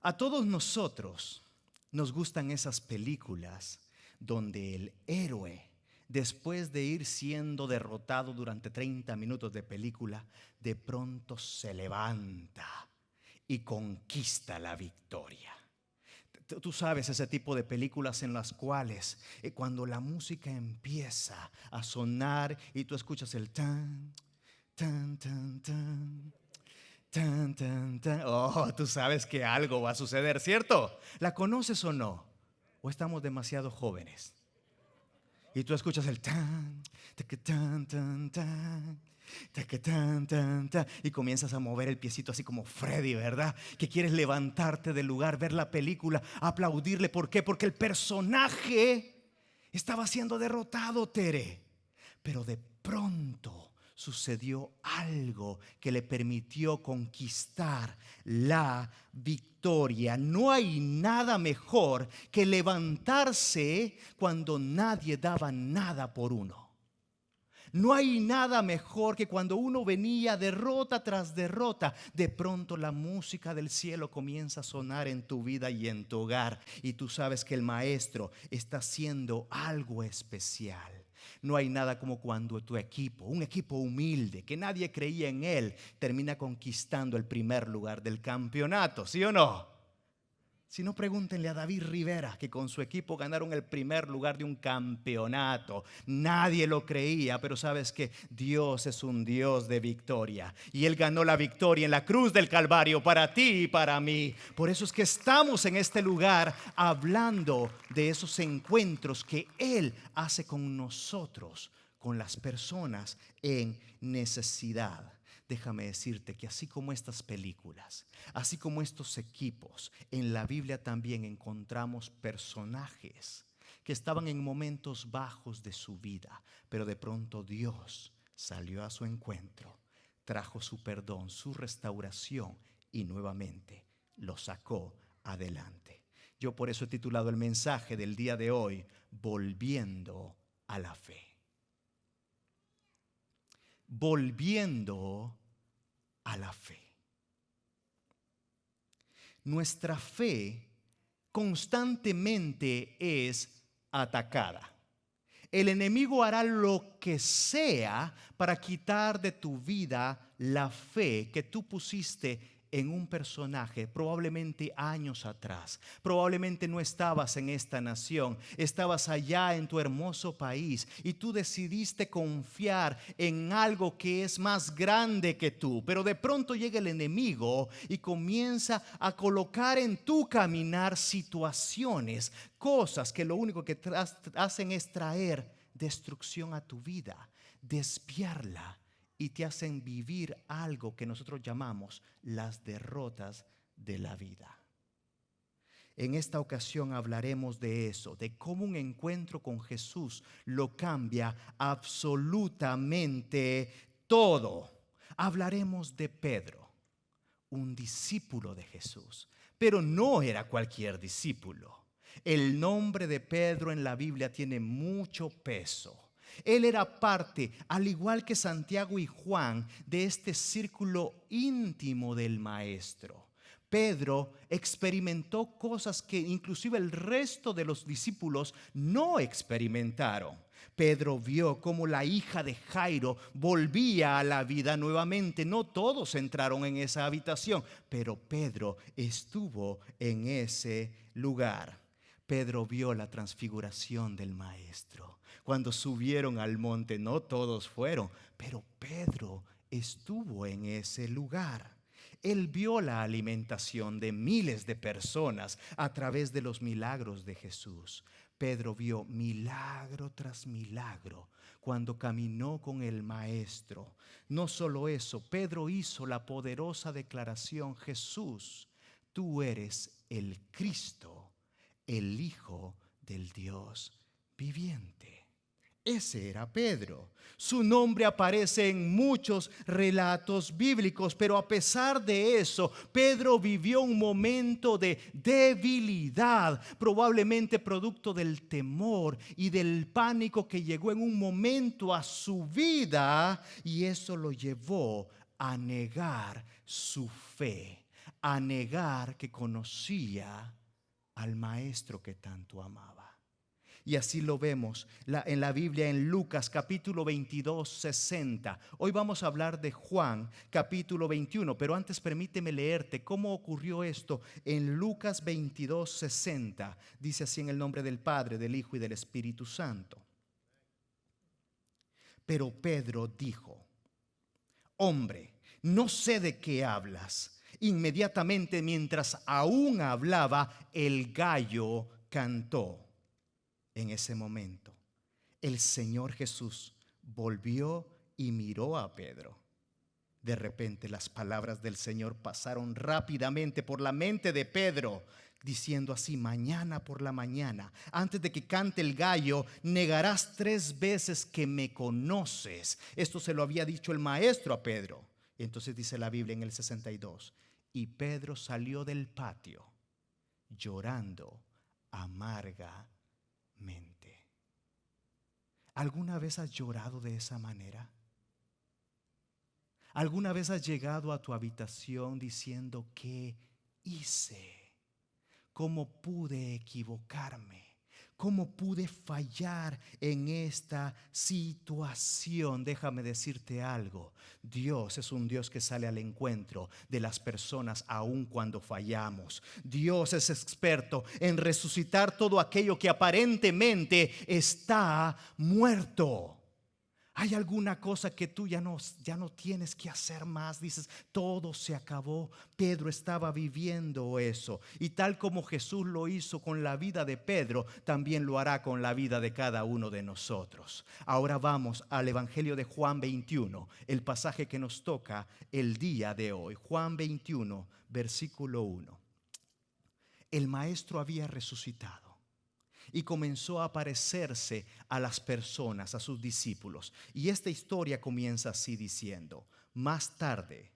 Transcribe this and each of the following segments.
A todos nosotros nos gustan esas películas donde el héroe, después de ir siendo derrotado durante 30 minutos de película, de pronto se levanta y conquista la victoria. Tú sabes ese tipo de películas en las cuales cuando la música empieza a sonar y tú escuchas el tan, tan, tan, tan, tan, tan, tan. Oh, tú sabes que algo va a suceder, ¿cierto? ¿La conoces o no? ¿O estamos demasiado jóvenes? Y tú escuchas el tan, taca, tan, tan, tan, taca, tan, tan, tan, y comienzas a mover el piecito así como Freddy, ¿verdad? Que quieres levantarte del lugar, ver la película, aplaudirle. ¿Por qué? Porque el personaje estaba siendo derrotado, Tere. Pero de pronto sucedió algo que le permitió conquistar la victoria. No hay nada mejor que levantarse cuando nadie daba nada por uno. No hay nada mejor que cuando uno venía derrota tras derrota, de pronto la música del cielo comienza a sonar en tu vida y en tu hogar, y tú sabes que el maestro está haciendo algo especial. No hay nada como cuando tu equipo, un equipo humilde que nadie creía en él, termina conquistando el primer lugar del campeonato, ¿sí o no? Si no, pregúntenle a David Rivera, que con su equipo ganaron el primer lugar de un campeonato. Nadie lo creía, pero sabes que Dios es un Dios de victoria. Y Él ganó la victoria en la cruz del Calvario para ti y para mí. Por eso es que estamos en este lugar hablando de esos encuentros que Él hace con nosotros, con las personas en necesidad. Déjame decirte que así como estas películas, así como estos equipos, en la Biblia también encontramos personajes que estaban en momentos bajos de su vida, pero de pronto Dios salió a su encuentro, trajo su perdón, su restauración y nuevamente lo sacó adelante. Yo por eso he titulado el mensaje del día de hoy, Volviendo a la fe. Volviendo a la fe. Nuestra fe constantemente es atacada. El enemigo hará lo que sea para quitar de tu vida la fe que tú pusiste en un personaje, probablemente años atrás. Probablemente no estabas en esta nación, estabas allá en tu hermoso país y tú decidiste confiar en algo que es más grande que tú. Pero de pronto llega el enemigo y comienza a colocar en tu caminar situaciones, cosas que lo único que hacen es traer destrucción a tu vida, desviarla, y te hacen vivir algo que nosotros llamamos las derrotas de la vida. En esta ocasión hablaremos de eso, de cómo un encuentro con Jesús lo cambia absolutamente todo. Hablaremos de Pedro, un discípulo de Jesús, pero no era cualquier discípulo. El nombre de Pedro en la Biblia tiene mucho peso. Él era parte, al igual que Santiago y Juan, de este círculo íntimo del Maestro. Pedro experimentó cosas que inclusive el resto de los discípulos no experimentaron. Pedro vio cómo la hija de Jairo volvía a la vida nuevamente. No todos entraron en esa habitación, pero Pedro estuvo en ese lugar. Pedro vio la transfiguración del Maestro. Cuando subieron al monte, no todos fueron, pero Pedro estuvo en ese lugar. Él vio la alimentación de miles de personas a través de los milagros de Jesús. Pedro vio milagro tras milagro cuando caminó con el Maestro. No solo eso, Pedro hizo la poderosa declaración: Jesús, tú eres el Cristo, el Hijo del Dios viviente. Ese era Pedro. Su nombre aparece en muchos relatos bíblicos, pero a pesar de eso, Pedro vivió un momento de debilidad, probablemente producto del temor y del pánico que llegó en un momento a su vida, y eso lo llevó a negar su fe, a negar que conocía al maestro que tanto amaba. Y así lo vemos en la Biblia en Lucas capítulo 22, 60. Hoy vamos a hablar de Juan capítulo 21, pero antes permíteme leerte cómo ocurrió esto en Lucas 22, 60. Dice así en el nombre del Padre, del Hijo y del Espíritu Santo. Pero Pedro dijo: hombre, no sé de qué hablas. Inmediatamente, mientras aún hablaba, el gallo cantó. En ese momento, el Señor Jesús volvió y miró a Pedro. De repente, las palabras del Señor pasaron rápidamente por la mente de Pedro, diciendo así: mañana por la mañana, antes de que cante el gallo, negarás 3 veces que me conoces. Esto se lo había dicho el maestro a Pedro. Y entonces dice la Biblia en el 62: y Pedro salió del patio llorando amargamente. ¿Alguna vez has llorado de esa manera? ¿Alguna vez has llegado a tu habitación diciendo: ¿qué hice? ¿Cómo pude equivocarme? ¿Cómo pude fallar en esta situación? Déjame decirte algo. Dios es un Dios que sale al encuentro de las personas aun cuando fallamos. Dios es experto en resucitar todo aquello que aparentemente está muerto. ¿Hay alguna cosa que tú ya no tienes que hacer más? Dices, todo se acabó. Pedro estaba viviendo eso. Y tal como Jesús lo hizo con la vida de Pedro, también lo hará con la vida de cada uno de nosotros. Ahora vamos al Evangelio de Juan 21, el pasaje que nos toca el día de hoy. Juan 21, versículo 1. El maestro había resucitado y comenzó a aparecerse a las personas, a sus discípulos. Y esta historia comienza así diciendo: más tarde,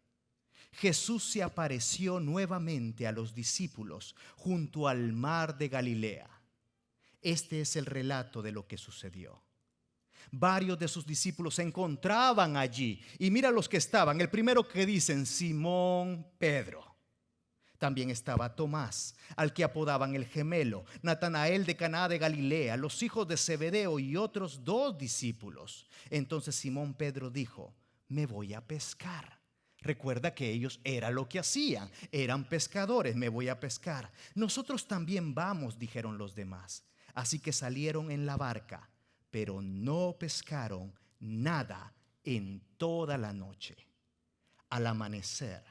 Jesús se apareció nuevamente a los discípulos junto al mar de Galilea. Este es el relato de lo que sucedió. Varios de sus discípulos se encontraban allí. Y mira los que estaban. El primero que dicen: Simón Pedro. También estaba Tomás, al que apodaban el gemelo, Natanael de Caná de Galilea, los hijos de Zebedeo y otros 2 discípulos. Entonces Simón Pedro dijo: me voy a pescar. Recuerda que ellos era lo que hacían, eran pescadores. Me voy a pescar. Nosotros también vamos, dijeron los demás. Así que salieron en la barca, pero no pescaron nada en toda la noche. Al amanecer,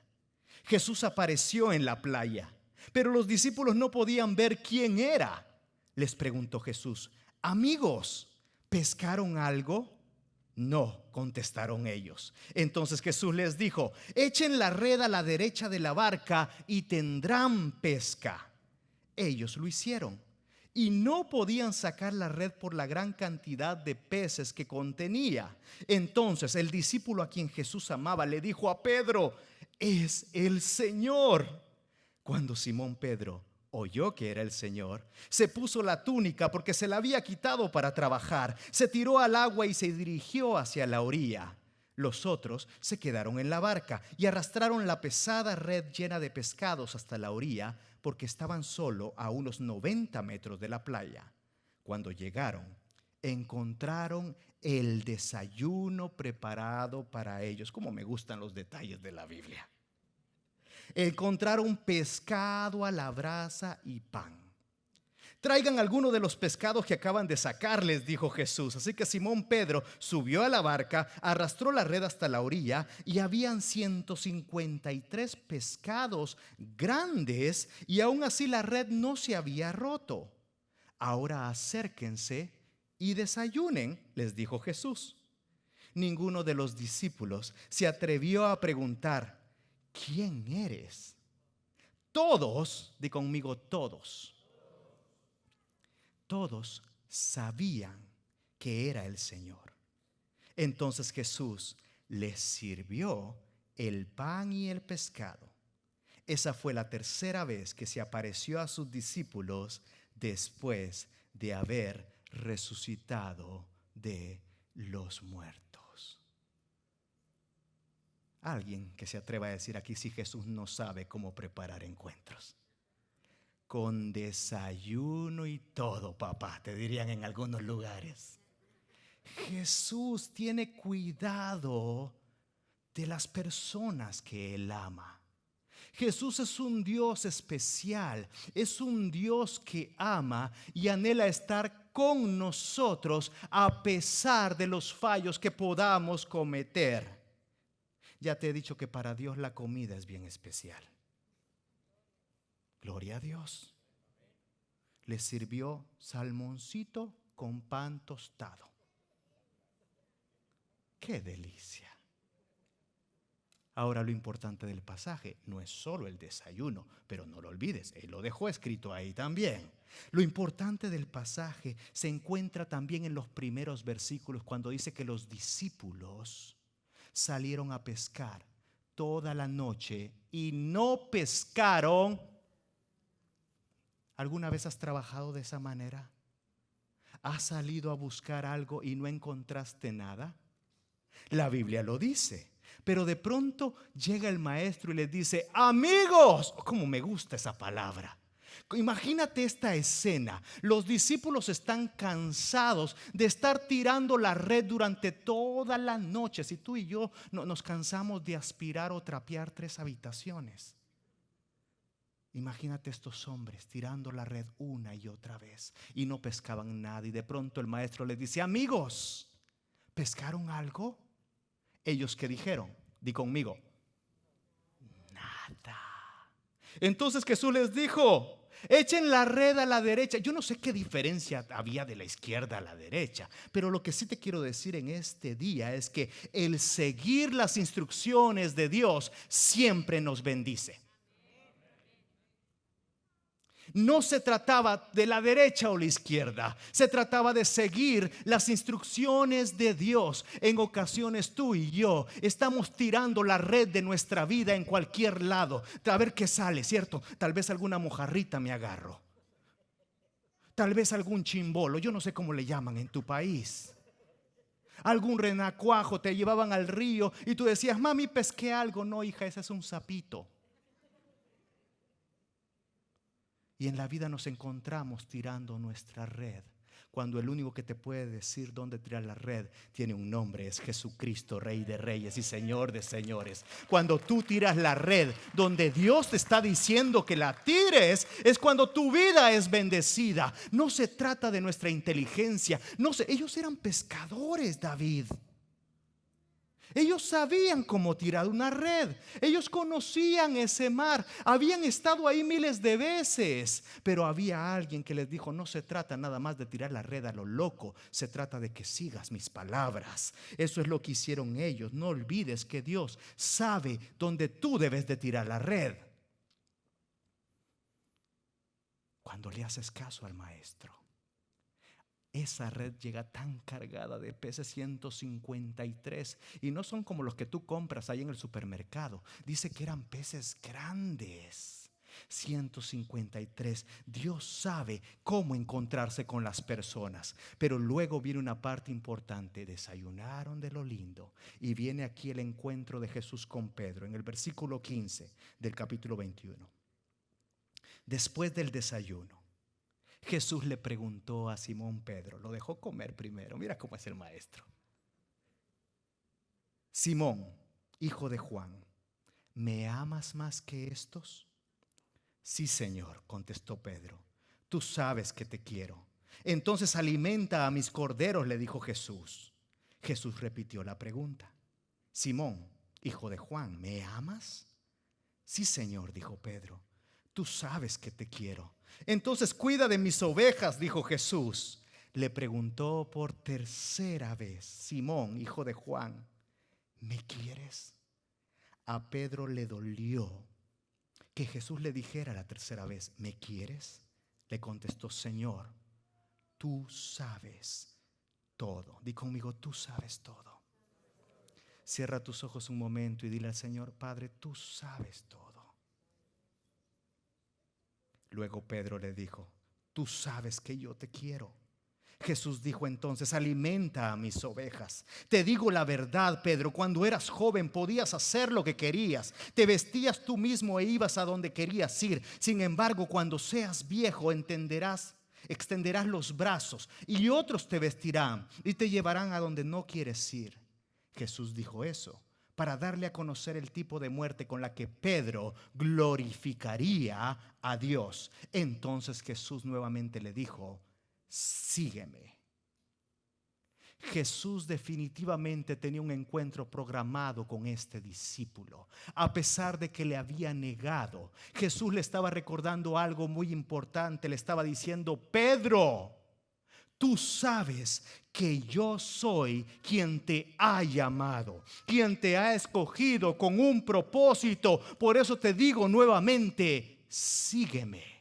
Jesús apareció en la playa, pero los discípulos no podían ver quién era. Les preguntó Jesús: amigos, ¿pescaron algo? No, contestaron ellos. Entonces Jesús les dijo: echen la red a la derecha de la barca y tendrán pesca. Ellos lo hicieron y no podían sacar la red por la gran cantidad de peces que contenía. Entonces el discípulo a quien Jesús amaba le dijo a Pedro: es el Señor. Cuando Simón Pedro oyó que era el Señor, se puso la túnica porque se la había quitado para trabajar, se tiró al agua y se dirigió hacia la orilla. Los otros se quedaron en la barca y arrastraron la pesada red llena de pescados hasta la orilla, porque estaban solo a unos 90 metros de la playa. Cuando llegaron, encontraron el desayuno preparado para ellos. Como me gustan los detalles de la Biblia. Encontraron pescado a la brasa y pan. Traigan alguno de los pescados que acaban de sacar, les dijo Jesús. Así que Simón Pedro subió a la barca, arrastró la red hasta la orilla y habían 153 pescados grandes y aún así la red no se había roto. Ahora acérquense y desayunen, les dijo Jesús. Ninguno de los discípulos se atrevió a preguntar: ¿quién eres? Todos, di conmigo, todos sabían que era el Señor. Entonces Jesús les sirvió el pan y el pescado. Esa fue la tercera vez que se apareció a sus discípulos después de haber resucitado de los muertos. Alguien que se atreva a decir aquí si Jesús no sabe cómo preparar encuentros. Con desayuno y todo, papá, te dirían en algunos lugares. Jesús tiene cuidado de las personas que Él ama. Jesús es un Dios especial, es un Dios que ama y anhela estar con nosotros a pesar de los fallos que podamos cometer. Ya te he dicho que para Dios la comida es bien especial. Gloria a Dios. Le sirvió salmoncito con pan tostado. ¡Qué delicia! Ahora lo importante del pasaje no es solo el desayuno, pero no lo olvides, Él lo dejó escrito ahí también. Lo importante del pasaje se encuentra también en los primeros versículos cuando dice que los discípulos salieron a pescar toda la noche y no pescaron. ¿Alguna vez has trabajado de esa manera? ¿Has salido a buscar algo y no encontraste nada? La Biblia lo dice. Pero de pronto llega el maestro y les dice: amigos, como me gusta esa palabra. Imagínate esta escena. Los discípulos están cansados de estar tirando la red durante toda la noche. Si tú y yo nos cansamos de aspirar o trapear 3 habitaciones, imagínate estos hombres tirando la red una y otra vez y no pescaban nada. Y de pronto el maestro les dice: amigos, ¿pescaron algo? Ellos que dijeron, di conmigo, nada. Entonces Jesús les dijo: echen la red a la derecha. Yo no sé qué diferencia había de la izquierda a la derecha, pero lo que sí te quiero decir en este día es que el seguir las instrucciones de Dios siempre nos bendice. No se trataba de la derecha o la izquierda, se trataba de seguir las instrucciones de Dios. En ocasiones tú y yo estamos tirando la red de nuestra vida en cualquier lado, a ver qué sale, ¿cierto? Tal vez alguna mojarrita me agarro, tal vez algún chimbolo, yo no sé cómo le llaman en tu país. Algún renacuajo, te llevaban al río y tú decías: mami, pesqué algo. No, hija, ese es un sapito. Y en la vida nos encontramos tirando nuestra red, cuando el único que te puede decir dónde tirar la red tiene un nombre: es Jesucristo, Rey de Reyes y Señor de Señores. Cuando tú tiras la red donde Dios te está diciendo que la tires, es cuando tu vida es bendecida. No se trata de nuestra inteligencia. No sé, ellos eran pescadores, David. Ellos sabían cómo tirar una red. Ellos conocían ese mar. Habían estado ahí miles de veces. Pero había alguien que les dijo: no se trata nada más de tirar la red a lo loco. Se trata de que sigas mis palabras. Eso es lo que hicieron ellos. No olvides que Dios sabe dónde tú debes de tirar la red. Cuando le haces caso al maestro, esa red llega tan cargada de peces, 153, y no son como los que tú compras ahí en el supermercado. Dice que eran peces grandes. 153. Dios sabe cómo encontrarse con las personas. Pero luego viene una parte importante. Desayunaron de lo lindo. Y viene aquí el encuentro de Jesús con Pedro en el versículo 15 del capítulo 21. Después del desayuno, Jesús le preguntó a Simón Pedro, lo dejó comer primero, mira cómo es el maestro: Simón, hijo de Juan, ¿me amas más que estos? Sí, Señor, contestó Pedro, tú sabes que te quiero. Entonces alimenta a mis corderos, le dijo Jesús. Jesús repitió la pregunta: Simón, hijo de Juan, ¿me amas? Sí, Señor, dijo Pedro, tú sabes que te quiero. Entonces cuida de mis ovejas, dijo Jesús. Le preguntó por tercera vez: Simón, hijo de Juan, ¿me quieres? A Pedro le dolió que Jesús le dijera la tercera vez: ¿me quieres? Le contestó: Señor, tú sabes todo. Di conmigo: tú sabes todo. Cierra tus ojos un momento y dile al Señor: Padre, tú sabes todo. Luego Pedro le dijo: tú sabes que yo te quiero. Jesús dijo entonces: alimenta a mis ovejas. Te digo la verdad, Pedro, cuando eras joven podías hacer lo que querías. Te vestías tú mismo e ibas a donde querías ir. Sin embargo, cuando seas viejo extenderás los brazos y otros te vestirán y te llevarán a donde no quieres ir. Jesús dijo eso para darle a conocer el tipo de muerte con la que Pedro glorificaría a Dios. Entonces Jesús nuevamente le dijo: sígueme. Jesús definitivamente tenía un encuentro programado con este discípulo. A pesar de que le había negado, Jesús le estaba recordando algo muy importante. Le estaba diciendo: Pedro, tú sabes que yo soy quien te ha llamado, quien te ha escogido con un propósito. Por eso te digo nuevamente: sígueme.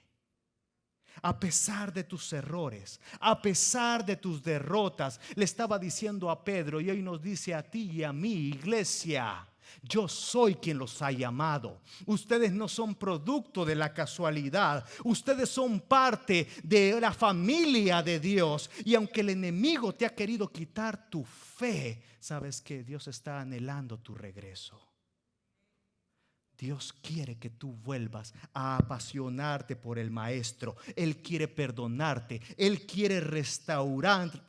A pesar de tus errores, a pesar de tus derrotas, le estaba diciendo a Pedro, y hoy nos dice a ti y a mí, iglesia: yo soy quien los ha llamado. Ustedes no son producto de la casualidad. Ustedes son parte de la familia de Dios. Y aunque el enemigo te ha querido quitar tu fe, sabes que Dios está anhelando tu regreso. Dios quiere que tú vuelvas a apasionarte por el Maestro. Él quiere perdonarte. Él quiere restaurarte.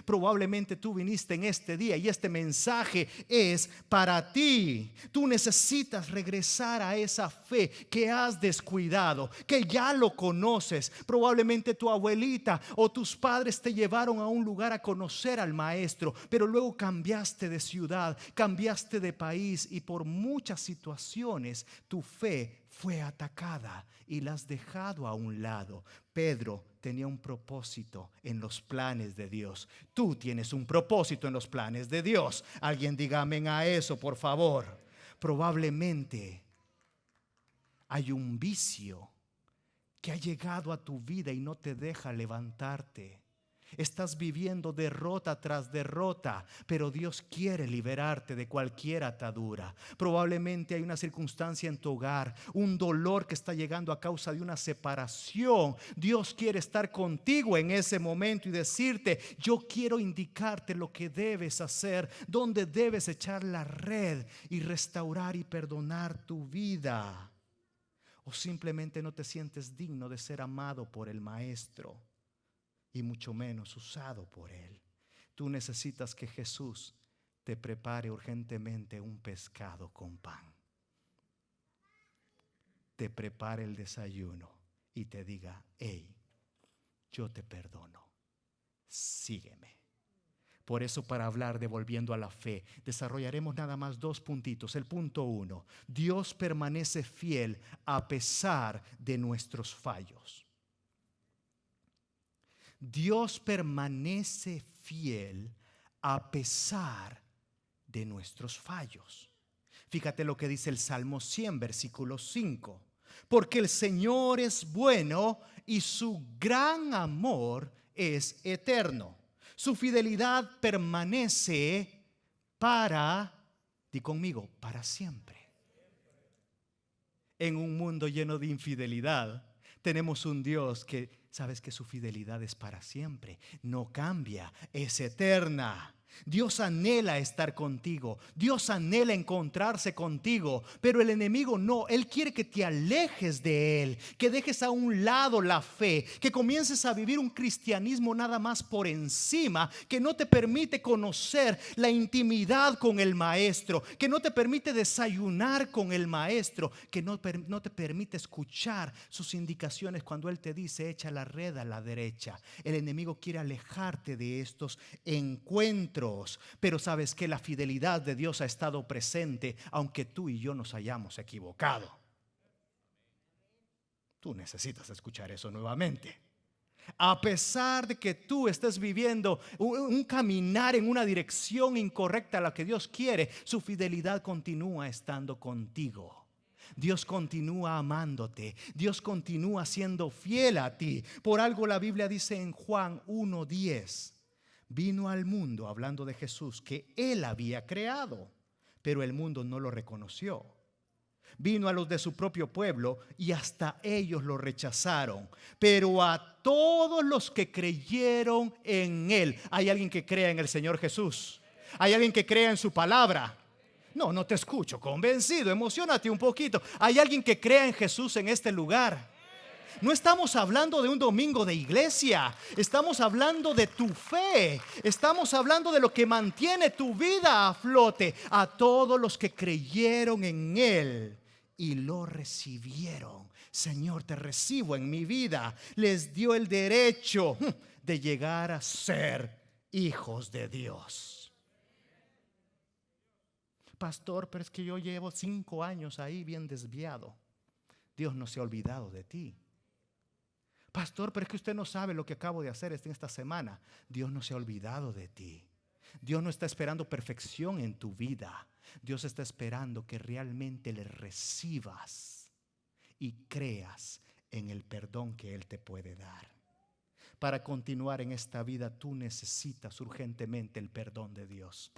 Probablemente tú viniste en este día y este mensaje es para ti. Tú necesitas regresar a esa fe que has descuidado, que ya lo conoces. Probablemente tu abuelita o tus padres te llevaron a un lugar a conocer al Maestro, pero luego cambiaste de ciudad, cambiaste de país y por muchas situaciones tu fe fue atacada y la has dejado a un lado. Pedro tenía un propósito en los planes de Dios. Tú tienes un propósito en los planes de Dios. Alguien diga amén a eso, por favor. Probablemente hay un vicio que ha llegado a tu vida y no te deja levantarte. Estás viviendo derrota tras derrota, pero Dios quiere liberarte de cualquier atadura. Probablemente hay una circunstancia en tu hogar, un dolor que está llegando a causa de una separación. Dios quiere estar contigo en ese momento y decirte: yo quiero indicarte lo que debes hacer, dónde debes echar la red y restaurar y perdonar tu vida. O simplemente no te sientes digno de ser amado por el Maestro y mucho menos usado por Él. Tú necesitas que Jesús te prepare urgentemente un pescado con pan, te prepare el desayuno y te diga: hey, yo te perdono, sígueme. Por eso, para hablar de volviendo a la fe, desarrollaremos nada más 2 puntitos. El punto 1: Dios permanece fiel a pesar de nuestros fallos. Dios permanece fiel a pesar de nuestros fallos. Fíjate lo que dice el Salmo 100, versículo 5. Porque el Señor es bueno y su gran amor es eterno. Su fidelidad permanece di conmigo, para siempre. En un mundo lleno de infidelidad, tenemos un Dios que sabes que su fidelidad es para siempre, no cambia, es eterna. Dios anhela estar contigo, Dios anhela encontrarse contigo, pero el enemigo no. Él quiere que te alejes de Él, que dejes a un lado la fe, que comiences a vivir un cristianismo nada más por encima, que no te permite conocer la intimidad con el Maestro, que no te permite desayunar con el Maestro, que no te permite escuchar sus indicaciones cuando Él te dice: echa la red a la derecha. El enemigo quiere alejarte de estos encuentros. Pero sabes que la fidelidad de Dios ha estado presente aunque tú y yo nos hayamos equivocado. Tú necesitas escuchar eso nuevamente. A pesar de que tú estés viviendo un caminar en una dirección incorrecta a la que Dios quiere, su fidelidad continúa estando contigo. Dios continúa amándote. Dios continúa siendo fiel a ti. Por algo la Biblia dice en Juan 1:10: vino al mundo, hablando de Jesús, que Él había creado, pero el mundo no lo reconoció. vino a los de su propio pueblo y hasta ellos lo rechazaron. Pero a todos los que creyeron en Él. ¿Hay alguien que crea en el Señor Jesús? ¿Hay alguien que crea en su palabra? No, no te escucho convencido, emocionate un poquito. ¿Hay alguien que crea en Jesús en este lugar? No estamos hablando de un domingo de iglesia, estamos hablando de tu fe, estamos hablando de lo que mantiene tu vida a flote. A todos los que creyeron en Él y lo recibieron. Señor, te recibo en mi vida. Les dio el derecho de llegar a ser hijos de Dios. Pastor, pero es que yo llevo 5 años ahí bien desviado. Dios no se ha olvidado de ti. Pastor, pero es que usted no sabe lo que acabo de hacer esta semana. Dios no se ha olvidado de ti. Dios no está esperando perfección en tu vida. Dios está esperando que realmente le recibas y creas en el perdón que Él te puede dar. Para continuar en esta vida, tú necesitas urgentemente el perdón de Dios.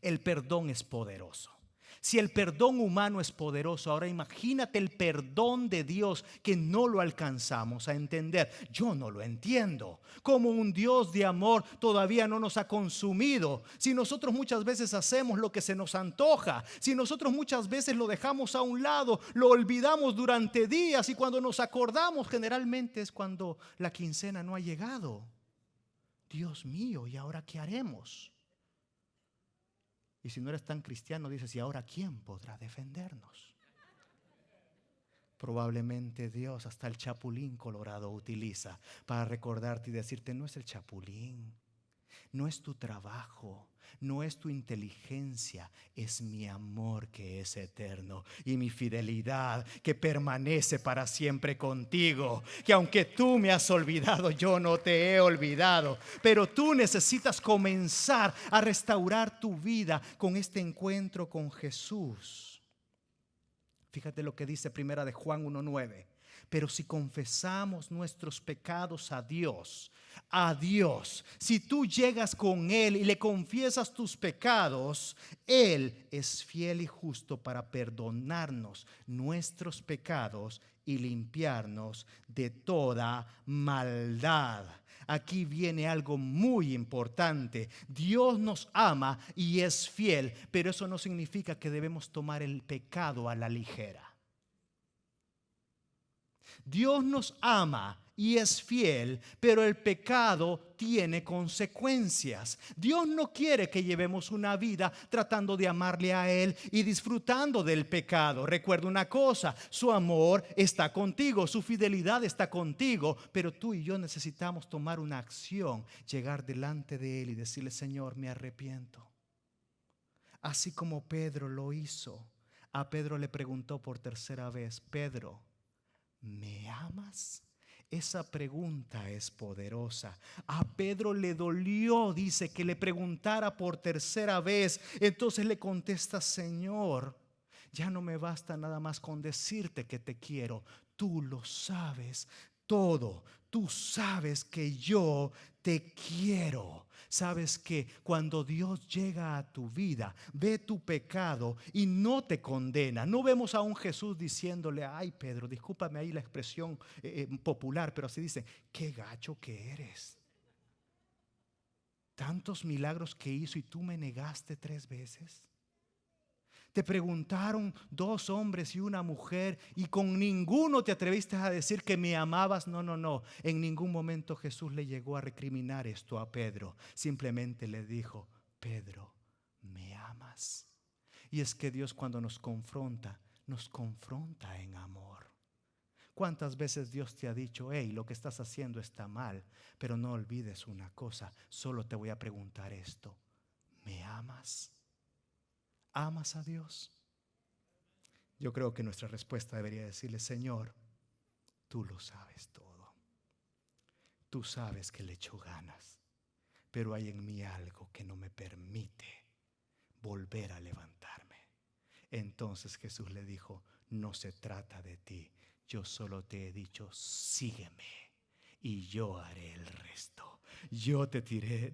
El perdón es poderoso. Si el perdón humano es poderoso, ahora imagínate el perdón de Dios que no lo alcanzamos a entender. Yo no lo entiendo. Como un Dios de amor todavía no nos ha consumido. Si nosotros muchas veces hacemos lo que se nos antoja, si nosotros muchas veces lo dejamos a un lado, lo olvidamos durante días y cuando nos acordamos generalmente es cuando la quincena no ha llegado. Dios mío, ¿y ahora qué haremos? Y si no eres tan cristiano, dices, ¿y ahora quién podrá defendernos? Probablemente Dios hasta el chapulín colorado utiliza para recordarte y decirte, no es el chapulín, no es tu trabajo, no es tu inteligencia, es mi amor que es eterno y mi fidelidad que permanece para siempre contigo. Que aunque tú me has olvidado, yo no te he olvidado. Pero tú necesitas comenzar a restaurar tu vida con este encuentro con Jesús. Fíjate lo que dice Primera de Juan 1:9. Pero si confesamos nuestros pecados a Dios, si tú llegas con Él y le confiesas tus pecados, Él es fiel y justo para perdonarnos nuestros pecados y limpiarnos de toda maldad. Aquí viene algo muy importante. Dios nos ama y es fiel, pero eso no significa que debemos tomar el pecado a la ligera. Dios nos ama y es fiel, pero el pecado tiene consecuencias. Dios no quiere que llevemos una vida tratando de amarle a Él y disfrutando del pecado. Recuerda una cosa, su amor está contigo, su fidelidad está contigo, pero tú y yo necesitamos tomar una acción, llegar delante de Él y decirle, Señor, me arrepiento. Así como Pedro lo hizo. A Pedro le preguntó por tercera vez, Pedro, ¿me amas? Esa pregunta es poderosa. A Pedro le dolió, dice, que le preguntara por tercera vez. Entonces le contesta, Señor, ya no me basta nada más con decirte que te quiero. Tú lo sabes todo. Tú sabes que yo te quiero. Sabes que cuando Dios llega a tu vida, ve tu pecado y no te condena. No vemos a un Jesús diciéndole, ay Pedro, discúlpame ahí la expresión popular, pero así dice, qué gacho que eres. Tantos milagros que hizo y tú me negaste 3 veces. Te preguntaron 2 hombres y una mujer y con ninguno te atreviste a decir que me amabas. No. En ningún momento Jesús le llegó a recriminar esto a Pedro. Simplemente le dijo, Pedro, ¿me amas? Y es que Dios cuando nos confronta en amor. ¿Cuántas veces Dios te ha dicho, hey, lo que estás haciendo está mal? Pero no olvides una cosa, solo te voy a preguntar esto, ¿me amas? ¿Amas a Dios? Yo creo que nuestra respuesta debería decirle, Señor, tú lo sabes todo. Tú sabes que le echo ganas, pero hay en mí algo que no me permite volver a levantarme. Entonces Jesús le dijo, no se trata de ti, yo solo te he dicho, sígueme y yo haré el resto. yo te diré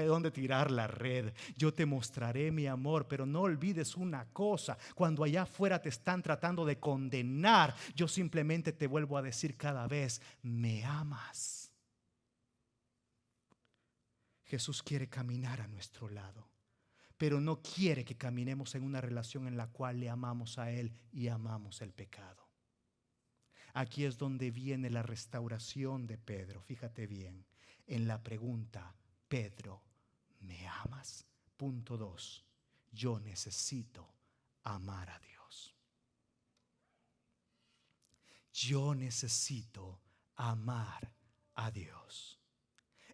dónde tirar la red, yo te mostraré mi amor. Pero no olvides una cosa: cuando allá afuera te están tratando de condenar, yo simplemente te vuelvo a decir cada vez: me amas. Jesús quiere caminar a nuestro lado, pero no quiere que caminemos en una relación en la cual le amamos a Él y amamos el pecado. Aquí es donde viene la restauración de Pedro. Fíjate bien en la pregunta: Pedro, ¿me amas? Punto 2: yo necesito amar a Dios. Yo necesito amar a Dios.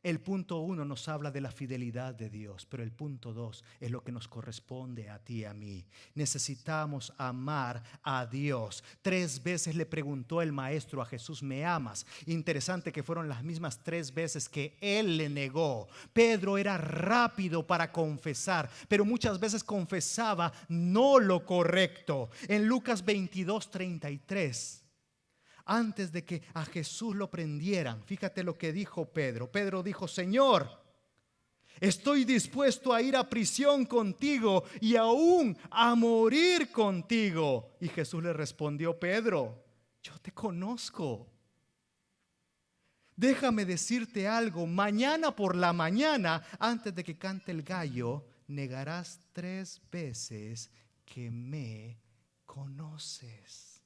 El punto 1 nos habla de la fidelidad de Dios, pero el punto 2 es lo que nos corresponde a ti y a mí. Necesitamos amar a Dios. 3 veces le preguntó el maestro a Jesús: ¿me amas? Interesante que fueron las mismas 3 veces que él le negó. Pedro era rápido para confesar, pero muchas veces confesaba no lo correcto. En Lucas 22:33, antes de que a Jesús lo prendieran, fíjate lo que dijo Pedro. Pedro dijo: Señor, estoy dispuesto a ir a prisión contigo y aún a morir contigo. Y Jesús le respondió: Pedro, yo te conozco. Déjame decirte algo: mañana por la mañana, antes de que cante el gallo, negarás 3 veces que me conoces.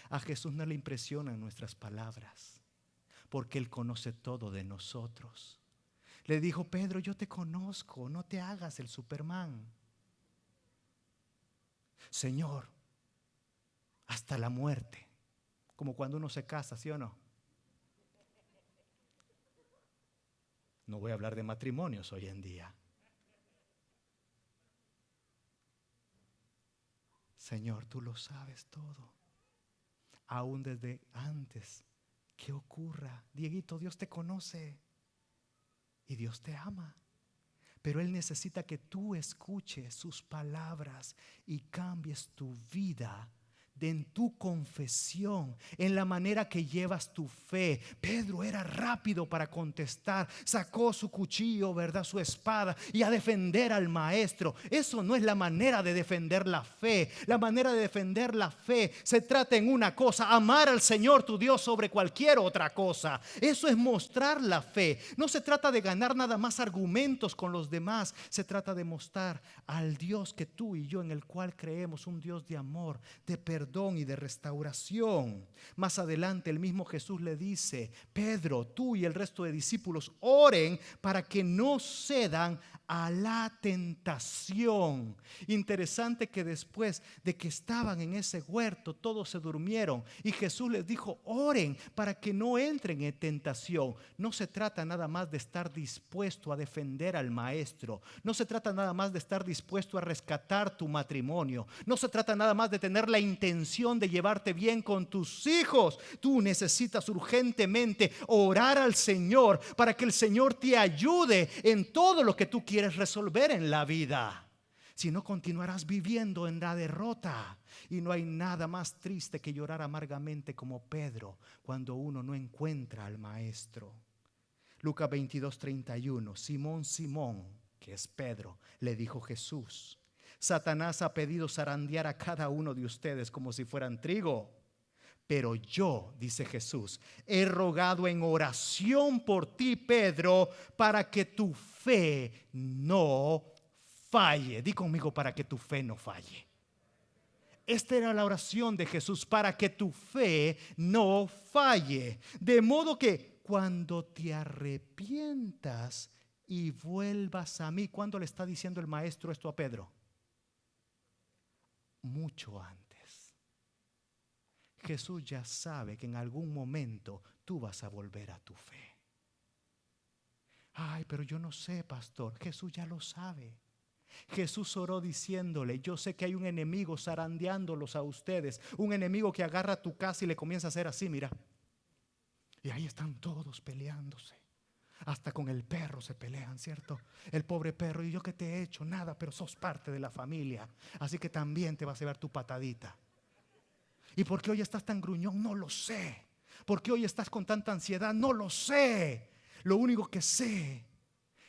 A Jesús no le impresionan nuestras palabras, porque Él conoce todo de nosotros. Le dijo: Pedro, yo te conozco, no te hagas el Superman. Señor, hasta la muerte, como cuando uno se casa, ¿sí o no? No voy a hablar de matrimonios hoy en día. Señor, tú lo sabes todo. Aún desde antes que ocurra. Dieguito, Dios te conoce y Dios te ama, pero Él necesita que tú escuches sus palabras y cambies tu vida en tu confesión, en la manera que llevas tu fe. Pedro era rápido para contestar, sacó su cuchillo, ¿verdad?, su espada, y a defender al maestro. Eso no es la manera de defender la fe. La manera de defender la fe se trata en una cosa: amar al Señor tu Dios sobre cualquier otra cosa. Eso es mostrar la fe. No se trata de ganar nada más argumentos con los demás, se trata de mostrar al Dios que tú y yo, en el cual creemos, un Dios de amor, de perdón y de restauración. Más adelante el mismo Jesús le dice: Pedro, tú y el resto de discípulos oren para que no cedan a la tentación. Interesante que después de que estaban en ese huerto, todos se durmieron y Jesús les dijo: oren para que no entren en tentación. No se trata nada más de estar dispuesto a defender al maestro, no se trata nada más de estar dispuesto a rescatar tu matrimonio, no se trata nada más de tener la intención de llevarte bien con tus hijos. Tú necesitas urgentemente orar al Señor para que el Señor te ayude en todo lo que tú quieres resolver en la vida. Si no, continuarás viviendo en la derrota. Y no hay nada más triste que llorar amargamente como Pedro cuando uno no encuentra al maestro. Lucas 22:31. Simón, Simón, que es Pedro, le dijo Jesús: Satanás ha pedido zarandear a cada uno de ustedes como si fueran trigo. Pero yo, dice Jesús, he rogado en oración por ti, Pedro, para que tu fe no falle. Di conmigo: para que tu fe no falle. Esta era la oración de Jesús: para que tu fe no falle. De modo que cuando te arrepientas y vuelvas a mí. ¿Cuándo le está diciendo el maestro esto a Pedro? Mucho antes. Jesús ya sabe que en algún momento tú vas a volver a tu fe. Ay, pero yo no sé, pastor. Jesús ya lo sabe. Jesús oró diciéndole: yo sé que hay un enemigo zarandeándolos a ustedes, un enemigo que agarra tu casa y le comienza a hacer así, mira. Y ahí están todos peleándose. Hasta con el perro se pelean, ¿cierto? El pobre perro: ¿y yo qué te he hecho? Nada, pero sos parte de la familia, así que también te vas a llevar tu patadita. ¿Y por qué hoy estás tan gruñón? No lo sé. ¿Por qué hoy estás con tanta ansiedad? No lo sé. Lo único que sé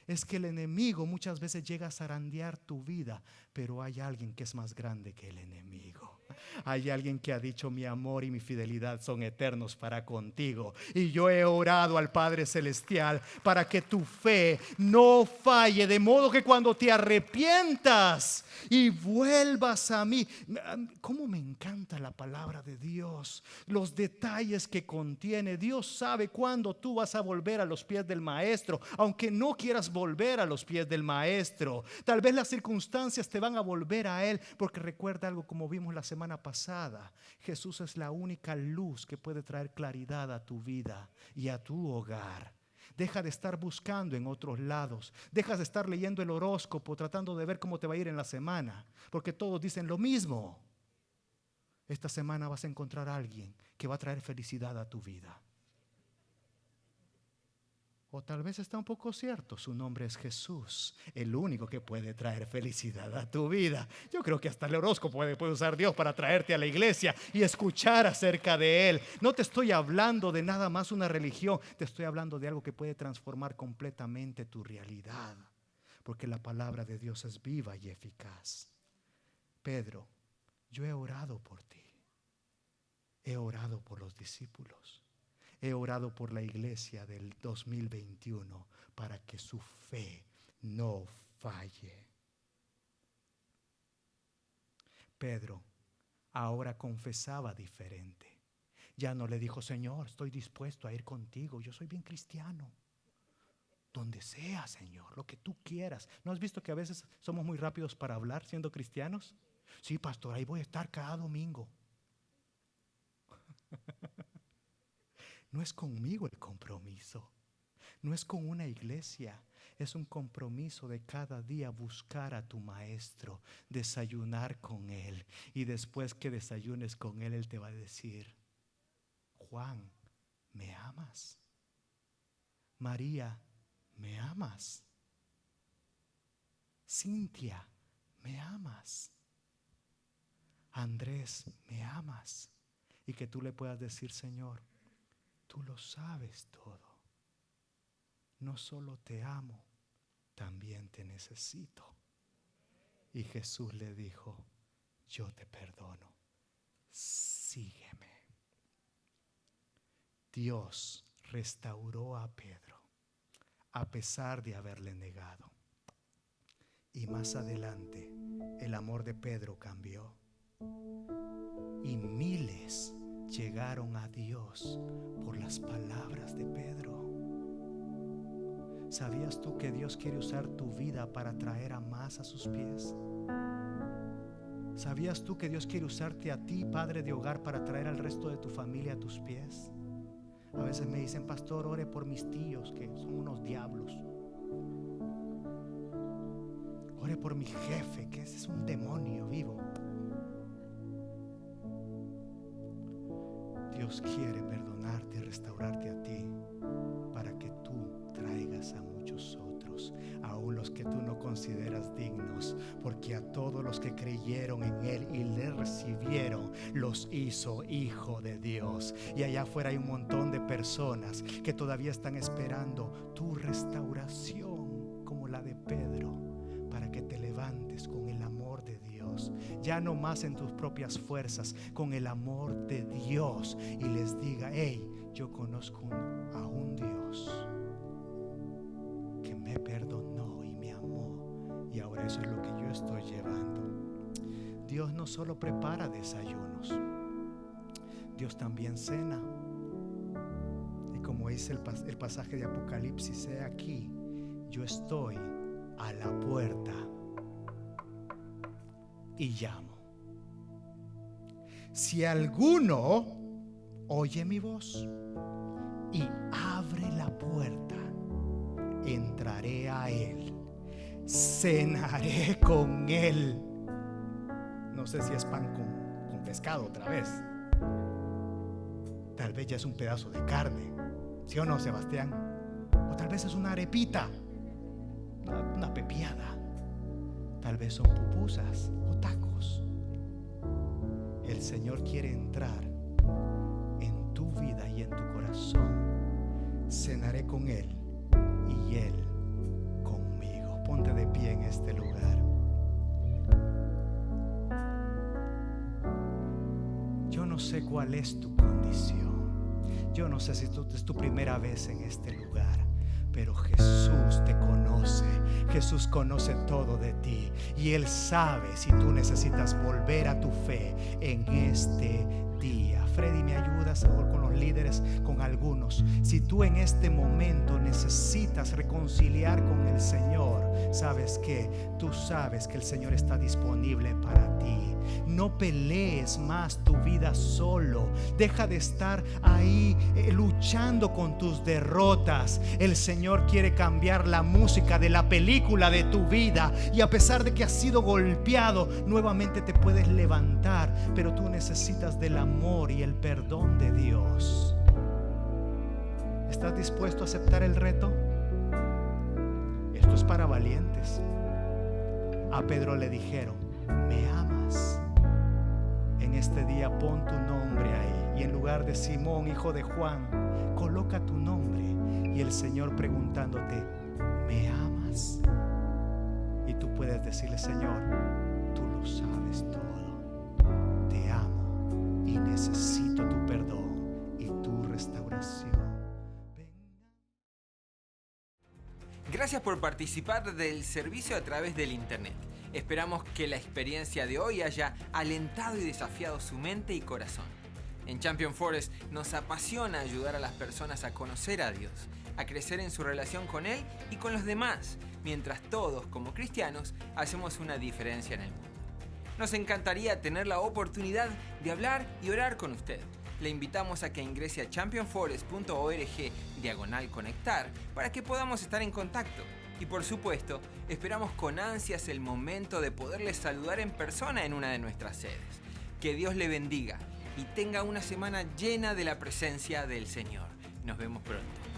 es que el enemigo muchas veces llega a zarandear tu vida, pero hay alguien que es más grande que el enemigo. Hay alguien que ha dicho: mi amor y mi fidelidad son eternos para contigo. Y yo he orado al Padre Celestial para que tu fe no falle, de modo que cuando te arrepientas y vuelvas a mí. Cómo me encanta la palabra de Dios, los detalles que contiene. Dios sabe cuándo tú vas a volver a los pies del Maestro, aunque no quieras volver a los pies del Maestro. Tal vez las circunstancias te van a volver a Él, porque recuerda algo, como vimos la semana pasada: Jesús es la única luz que puede traer claridad a tu vida y a tu hogar. Deja de estar buscando en otros lados. Deja de estar leyendo el horóscopo tratando de ver cómo te va a ir en la semana, porque todos dicen lo mismo. Esta semana vas a encontrar a alguien que va a traer felicidad a tu vida. O tal vez está un poco cierto, su nombre es Jesús, el único que puede traer felicidad a tu vida. Yo creo que hasta el horóscopo puede usar Dios para traerte a la iglesia y escuchar acerca de Él. No te estoy hablando de nada más una religión, te estoy hablando de algo que puede transformar completamente tu realidad, porque la palabra de Dios es viva y eficaz. Pedro, yo he orado por ti, he orado por los discípulos. He orado por la iglesia del 2021 para que su fe no falle. Pedro ahora confesaba diferente. Ya no le dijo: Señor, estoy dispuesto a ir contigo, yo soy bien cristiano. Donde sea, Señor, lo que tú quieras. ¿No has visto que a veces somos muy rápidos para hablar siendo cristianos? Sí, pastor, ahí voy a estar cada domingo. No es conmigo el compromiso, no es con una iglesia, es un compromiso de cada día buscar a tu Maestro, desayunar con Él, y después que desayunes con Él, Él te va a decir: Juan, ¿me amas? María, ¿me amas? Cintia, ¿me amas? Andrés, ¿me amas? Y que tú le puedas decir: Señor, tú lo sabes todo. No solo te amo, también te necesito. Y Jesús le dijo: yo te perdono, sígueme. Dios restauró a Pedro a pesar de haberle negado. Y más adelante el amor de Pedro cambió y miles llegaron a Dios por las palabras de Pedro. ¿Sabías tú que Dios quiere usar tu vida para traer a más a sus pies? ¿Sabías tú que Dios quiere usarte a ti, padre de hogar, para traer al resto de tu familia a tus pies? A veces me dicen: pastor, ore por mis tíos que son unos diablos. Ore por mi jefe, que ese es un demonio vivo. Dios quiere perdonarte y restaurarte a ti para que tú traigas a muchos otros, aún los que tú no consideras dignos, porque a todos los que creyeron en Él y le recibieron, los hizo hijo de Dios. Y allá afuera hay un montón de personas que todavía están esperando tu restauración, como la de Pedro, para que te levantes con el amor de Dios, ya no más en tus propias fuerzas, con el amor de Dios, y les diga: hey, yo conozco a un Dios que me perdonó y me amó, y ahora eso es lo que yo estoy llevando. Dios no solo prepara desayunos, Dios también cena. Y como dice el pasaje de Apocalipsis: he aquí, yo estoy a la puerta y llamo. Si alguno oye mi voz y abre la puerta, entraré a él, cenaré con él. No sé si es pan con pescado otra vez. Tal vez ya es un pedazo de carne, ¿sí o no, Sebastián? O tal vez es una arepita, una pepiada. Tal vez son pupusas o tacos. El Señor quiere entrar en tu vida y en tu corazón. Cenaré con Él fiel conmigo. Ponte de pie en este lugar. Yo no sé cuál es tu condición. Yo no sé si es tu primera vez en este lugar, pero Jesús te conoce. Jesús conoce todo de ti y Él sabe si tú necesitas volver a tu fe en este día. Freddy, ¿me ayudas con los líderes, con algunos? Si tú en este momento necesitas reconciliar con el Señor, ¿sabes qué? Tú sabes que el Señor está disponible para ti. No pelees más tu vida solo. Deja de estar ahí luchando con tus derrotas. El Señor quiere cambiar la música de la película de tu vida, y a pesar de que has sido golpeado, nuevamente te puedes levantar, pero tú necesitas del amor y el perdón de Dios. ¿Estás dispuesto a aceptar el reto? Esto es para valientes. A Pedro le dijeron: ¿me amas? En este día pon tu nombre ahí, y en lugar de Simón, hijo de Juan, coloca tu nombre, y el Señor preguntándote: ¿me amas? Y tú puedes decirle: Señor, tú lo sabes todo, te amo y necesito tu perdón y tu restauración. Gracias por participar del servicio a través del internet. Esperamos que la experiencia de hoy haya alentado y desafiado su mente y corazón. En Champion Forest nos apasiona ayudar a las personas a conocer a Dios, a crecer en su relación con Él y con los demás, mientras todos, como cristianos, hacemos una diferencia en el mundo. Nos encantaría tener la oportunidad de hablar y orar con usted. Le invitamos a que ingrese a championforest.org/conectar para que podamos estar en contacto. Y por supuesto, esperamos con ansias el momento de poderle saludar en persona en una de nuestras sedes. Que Dios le bendiga y tenga una semana llena de la presencia del Señor. Nos vemos pronto.